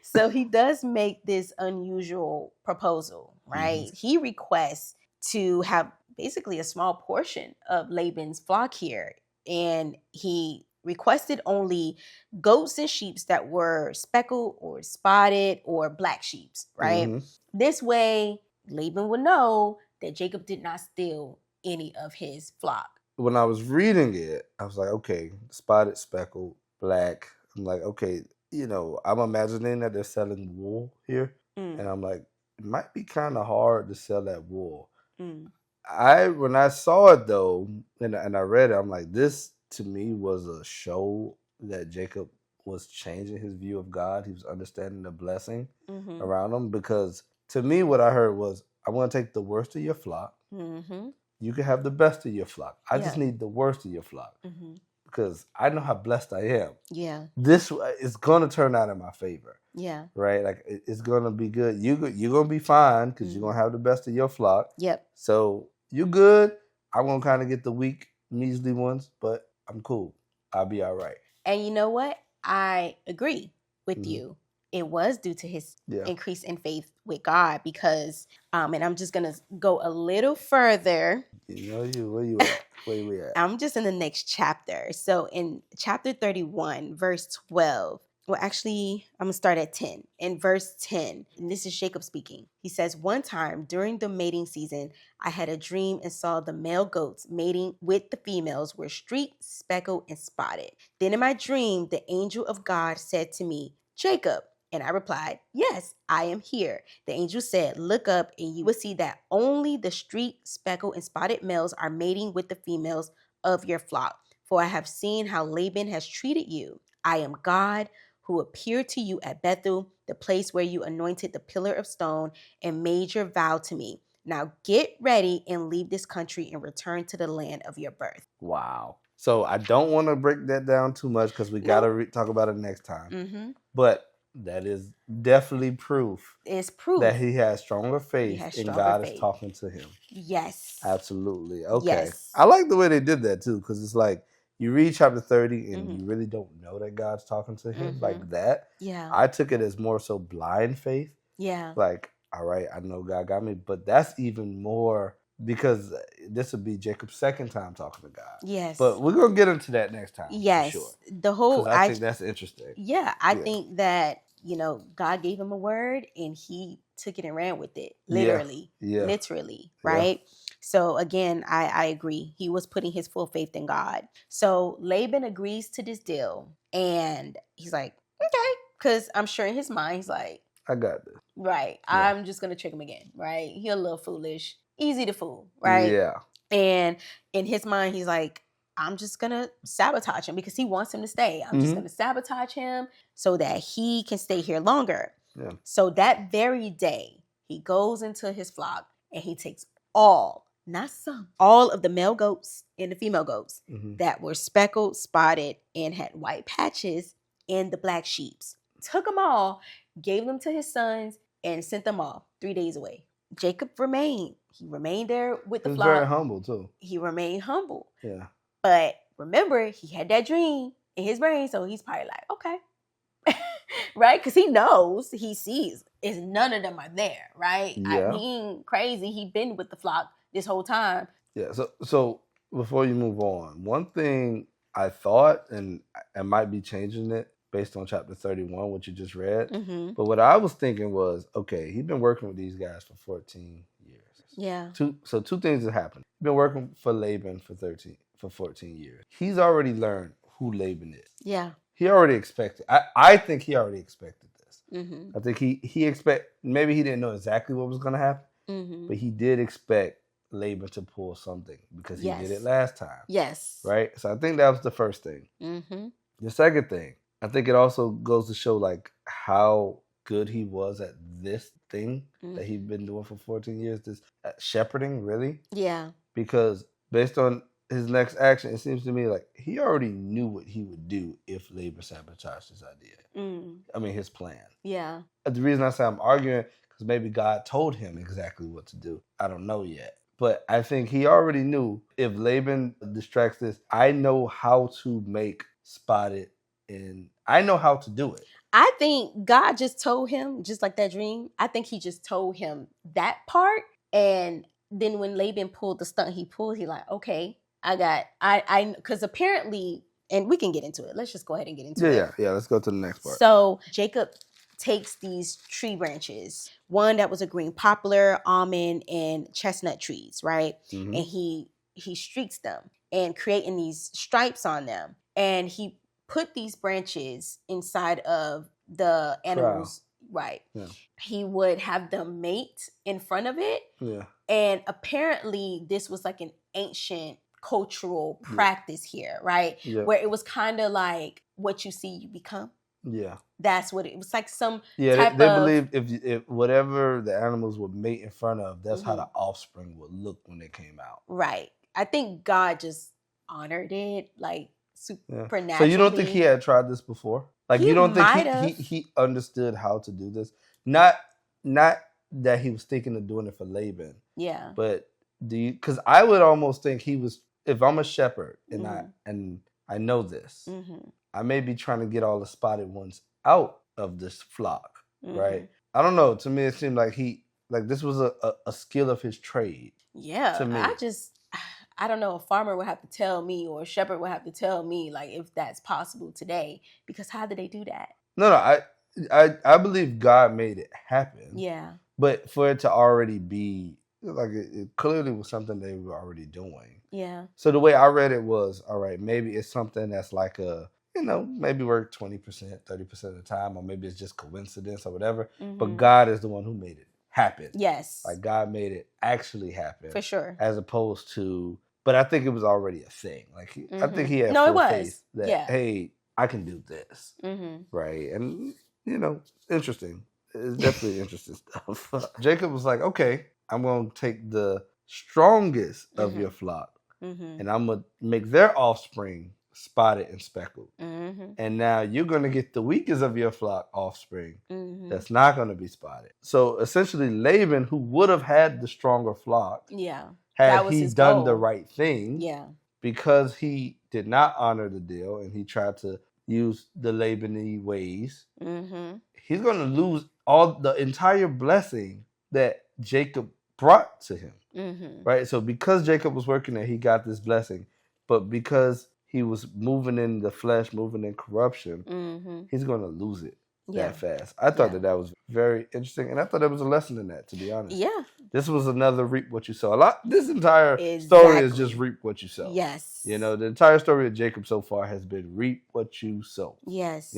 So he does make this unusual proposal, right? He requests to have basically a small portion of Laban's flock here. And he requested only goats and sheep that were speckled or spotted or black sheep, right? This way, Laban would know that Jacob did not steal any of his flock. When I was reading it, I was like, okay, spotted, speckled, black. I'm like, okay, I'm imagining that they're selling wool here. And I'm like, it might be kind of hard to sell that wool. When I saw it though, and I read it, I'm like, this to me was a show that Jacob was changing his view of God. He was understanding the blessing around him, because to me what I heard was, I want to take the worst of your flock. You can have the best of your flock. I just need the worst of your flock because I know how blessed I am. Yeah, this is going to turn out in my favor. Yeah, right. Like it's going to be good. You're going to be fine because you're going to have the best of your flock. Yep. So you good. I'm going to kind of get the weak, measly ones, but I'm cool. I'll be all right. And you know what? I agree with you. It was due to his increase in faith with God because, and I'm just going to go a little further. Where you at? Where we at? I'm just in the next chapter. So in chapter 31, verse 12, well, actually, I'm going to start at 10. In verse 10, and this is Jacob speaking. He says, one time during the mating season, I had a dream and saw the male goats mating with the females were streaked, speckled, and spotted. Then in my dream, the angel of God said to me, Jacob. And I replied, yes, I am here. The angel said, look up and you will see that only the streaked, speckled, and spotted males are mating with the females of your flock. For I have seen how Laban has treated you. I am God who appeared to you at Bethel, the place where you anointed the pillar of stone and made your vow to me. Now get ready and leave this country and return to the land of your birth. Wow. So I don't want to break that down too much because we got to talk about it next time. But that is definitely proof. It's proof that he has stronger faith and God is talking to him. Yes. Absolutely. Okay. Yes. I like the way they did that too, because it's like you read chapter 30 and you really don't know that God's talking to him like that. Yeah. I took it as more so blind faith. Yeah. Like, all right, I know God got me, but that's even more because this would be Jacob's second time talking to God. Yes. But we're going to get into that next time. Yes. For sure. The whole, I think that's interesting. Yeah. I think that, God gave him a word and he took it and ran with it. Literally. Yeah. Literally. Right. Yeah. So again, I agree. He was putting his full faith in God. So Laban agrees to this deal and he's like, okay. Because I'm sure in his mind, he's like, I got this. Right. Yeah. I'm just going to trick him again. Right. He a little foolish. Easy to fool. Right. Yeah. And in his mind, he's like, I'm just going to sabotage him because he wants him to stay. I'm just going to sabotage him so that he can stay here longer. Yeah. So that very day, he goes into his flock and he takes all not some, all of the male goats and the female goats that were speckled, spotted, and had white patches, and the black sheeps. Took them all, gave them to his sons, and sent them off 3 days away. Jacob remained. He remained there with the flock. He was very humble, too. He remained humble. Yeah. But remember, he had that dream in his brain, so he's probably like, okay. Right? Because he knows, he sees, is none of them are there, right? Yeah. He ain't crazy. He been with the flock this whole time. Yeah, so before you move on, one thing I thought, and I might be changing it based on chapter 31, what you just read, but what I was thinking was, okay, he's been working with these guys for 14 years. Yeah. So two things have happened. He's been working for Laban for 14 years. He's already learned who Laban is. Yeah. He already expected. I think he already expected this. I think he maybe he didn't know exactly what was going to happen, but he did expect Laban to pull something because he did it last time. Yes. Right? So I think that was the first thing. The second thing, I think it also goes to show like how good he was at this thing that he'd been doing for 14 years, this shepherding, really. Yeah. Because based on his next action, it seems to me like he already knew what he would do if Laban sabotaged his idea. I mean, his plan. Yeah. The reason I say I'm arguing, because maybe God told him exactly what to do. I don't know yet. But I think he already knew if Laban distracts this, I know how to make spotted, and I know how to do it. I think God just told him, just like that dream, I think he just told him that part. And then when Laban pulled the stunt he pulled, he like, okay, because apparently, and we can get into it. Let's just go ahead and get into it. Yeah. Let's go to the next part. So Jacob takes these tree branches, one that was a green poplar, almond, and chestnut trees, right? And he streaks them and creating these stripes on them. And he put these branches inside of the animals. Right. Yeah. He would have them mate in front of it. Yeah. And apparently this was like an ancient cultural practice here, right? Yeah. Where it was kind of like what you see, you become. Yeah. That's what it was like. They believed if whatever the animals would mate in front of, that's how the offspring would look when they came out. Right. I think God just honored it like supernaturally. So you don't think he had tried this before? Like you don't think he understood how to do this? Not that he was thinking of doing it for Laban. Yeah. But because I would almost think he was, if I'm a shepherd and I know this, I may be trying to get all the spotted ones out of this flock, right? I don't know. To me, it seemed like this was a skill of his trade. Yeah. To me. I don't know, a farmer would have to tell me or a shepherd would have to tell me like if that's possible today, because how did they do that? No, I believe God made it happen. Yeah. But for it to already be, like it clearly was something they were already doing. Yeah. So the way I read it was, all right, maybe it's something that's like maybe work 20%, 30% of the time, or maybe it's just coincidence or whatever. But God is the one who made it happen. Yes. Like God made it actually happen. For sure. As opposed to, but I think it was already a thing. Like I think he had full faith that, hey, I can do this. Right. And, interesting. It's definitely interesting stuff. Jacob was like, okay, I'm going to take the strongest of your flock and I'm going to make their offspring spotted and speckled. And now you're going to get the weakest of your flock offspring that's not going to be spotted. So essentially Laban, who would have had the stronger flock, had he done the right thing, because he did not honor the deal and he tried to use the Laban-y ways, he's going to lose the entire blessing that Jacob brought to him. Right? So because Jacob was working there, he got this blessing. But because he was moving in the flesh, moving in corruption, he's going to lose it that fast. I thought that was very interesting. And I thought there was a lesson in that, to be honest. Yeah. This was another reap what you sow. This entire story is just reap what you sow. Yes. The entire story of Jacob so far has been reap what you sow. Yes.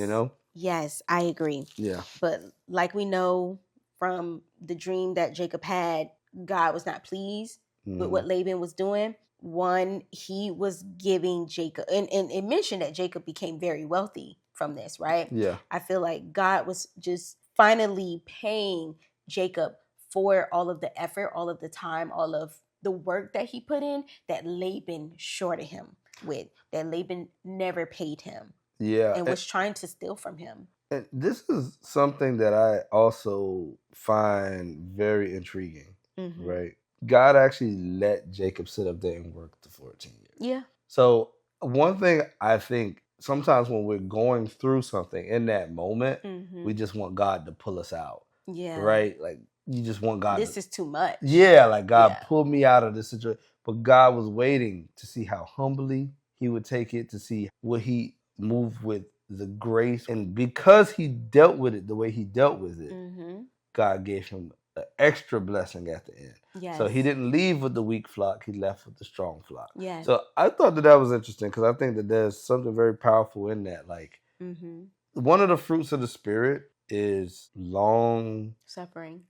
Yes, I agree. Yeah. But like we know from the dream that Jacob had, God was not pleased with what Laban was doing. One, he was giving Jacob, and it mentioned that Jacob became very wealthy from this, right? Yeah. I feel like God was just finally paying Jacob for all of the effort, all of the time, all of the work that he put in that Laban shorted him with, that Laban never paid him. Yeah. And was trying to steal from him. And this is something that I also find very intriguing, right? God actually let Jacob sit up there and work the 14 years. Yeah. So one thing I think sometimes when we're going through something in that moment, we just want God to pull us out. Yeah. Right? Like you just want God This is too much. Yeah, like God pulled me out of this situation. But God was waiting to see how humbly he would take it, to see would he move with the grace. And because he dealt with it the way he dealt with it, God gave him an extra blessing at the end. Yes. So he didn't leave with the weak flock, he left with the strong flock. Yes. So I thought that was interesting because I think that there's something very powerful in that. Like one of the fruits of the Spirit is long suffering.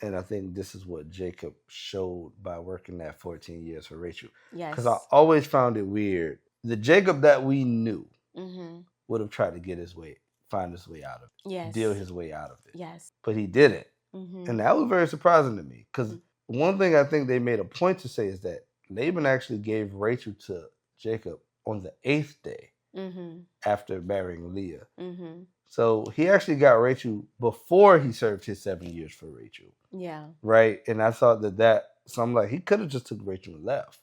And I think this is what Jacob showed by working that 14 years for Rachel. Yes. Because I always found it weird. The Jacob that we knew would have tried to find his way out of it. Yes. Deal his way out of it. Yes. But he didn't. And that was very surprising to me. Because one thing I think they made a point to say is that Laban actually gave Rachel to Jacob on the 8th day after marrying Leah. So he actually got Rachel before he served his 7 years for Rachel. Yeah. Right? And I thought so I'm like, he could have just took Rachel and left.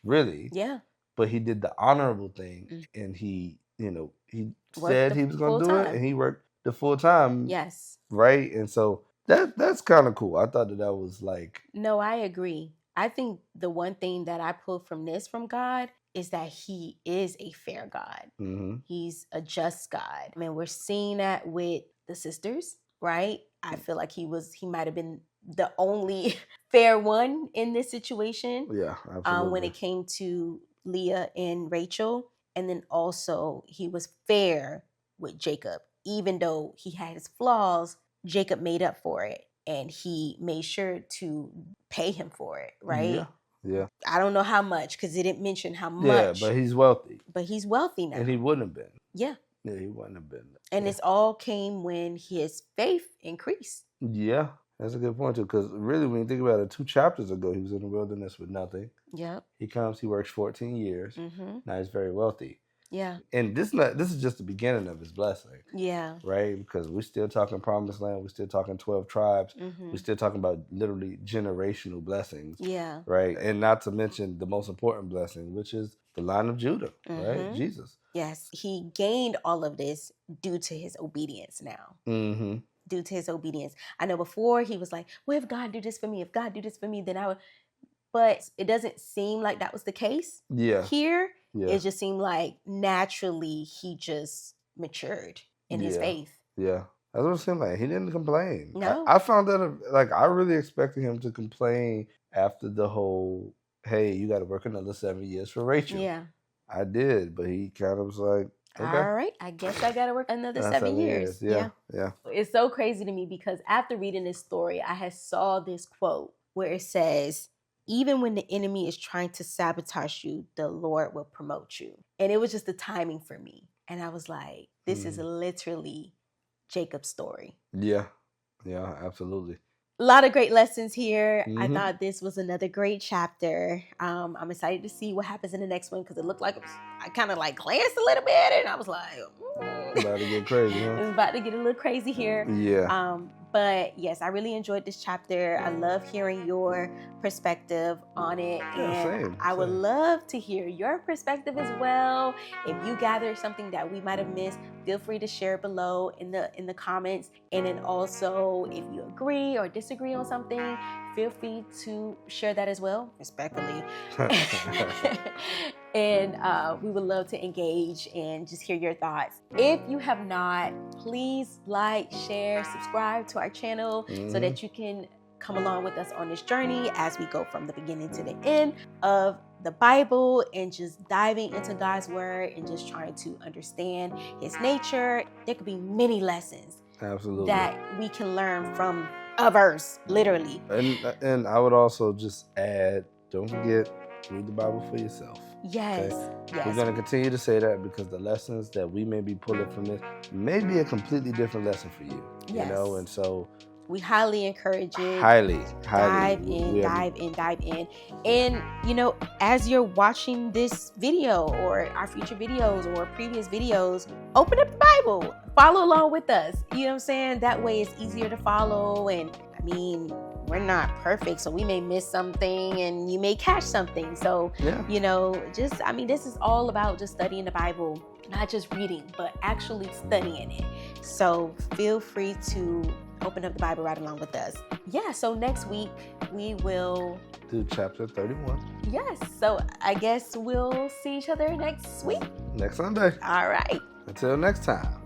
Really. Yeah. But he did the honorable thing and he said he was going to do it and he worked the full time. Yes. Right? And so that's kind of cool. I thought that was like... No, I agree. I think the one thing that I pulled from God is that he is a fair God. He's a just God. I mean, we're seeing that with the sisters, right? I feel like he might have been the only fair one in this situation. Yeah, absolutely. When it came to Leah and Rachel. And then also he was fair with Jacob. Even though he had his flaws, Jacob made up for it. And he made sure to pay him for it, right? Yeah. Yeah. I don't know how much because it didn't mention how much. Yeah, but he's wealthy. But he's wealthy now. And he wouldn't have been. Yeah. Yeah, he wouldn't have been. And this all came when his faith increased. Yeah, that's a good point too. Because really, when you think about it, 2 chapters ago, he was in the wilderness with nothing. Yep. He comes, he works 14 years. Now he's very wealthy. Yeah. And this is just the beginning of his blessing. Yeah. Right? Because we're still talking promised land. We're still talking 12 tribes. We're still talking about literally generational blessings. Yeah. Right? And not to mention the most important blessing, which is the line of Judah, right? Jesus. Yes. He gained all of this due to his obedience now. Due to his obedience. I know before he was like, well, if God do this for me, then I would. But it doesn't seem like that was the case. Yeah. Here. Yeah. It just seemed like naturally he just matured in his faith. Yeah. That's what it seemed like. He didn't complain. No. I found that, I really expected him to complain after the whole, hey, you got to work another 7 years for Rachel. Yeah. I did, but he kind of was like, okay. All right, I guess I got to work another 7 years. Yeah. It's so crazy to me because after reading this story, I had saw this quote where it says, even when the enemy is trying to sabotage you, the Lord will promote you. And it was just the timing for me. And I was like, this is literally Jacob's story. Yeah. Yeah, absolutely. A lot of great lessons here. I thought this was another great chapter. I'm excited to see what happens in the next one because it looked like I kind of glanced a little bit and I was like, about to get crazy, huh? It's about to get a little crazy here. Yeah. But yes, I really enjoyed this chapter. I love hearing your perspective on it. And I would love to hear your perspective as well. If you gathered something that we might have missed, feel free to share it below in the comments. And then also, if you agree or disagree on something, feel free to share that as well, respectfully. And we would love to engage and just hear your thoughts. If you have not, please like, share, subscribe to our channel so that you can come along with us on this journey as we go from the beginning to the end of the Bible and just diving into God's word and just trying to understand his nature. There could be many lessons that we can learn from a verse, literally. And I would also just add, don't forget, read the Bible for yourself. Yes. Okay? Yes. We're going to continue to say that because the lessons that we may be pulling from this may be a completely different lesson for you. Yes. You know, and so We highly encourage it. Highly. Dive in. And, you know, as you're watching this video or our future videos or previous videos, open up the Bible. Follow along with us. You know what I'm saying? That way it's easier to follow. And, I mean, we're not perfect, so we may miss something and you may catch something. So, you know, this is all about just studying the Bible. Not just reading, but actually studying it. So feel free to open up the Bible right along with us. Yeah, so next week we will do chapter 31. Yes, so I guess we'll see each other next week. Next Sunday. All right. Until next time.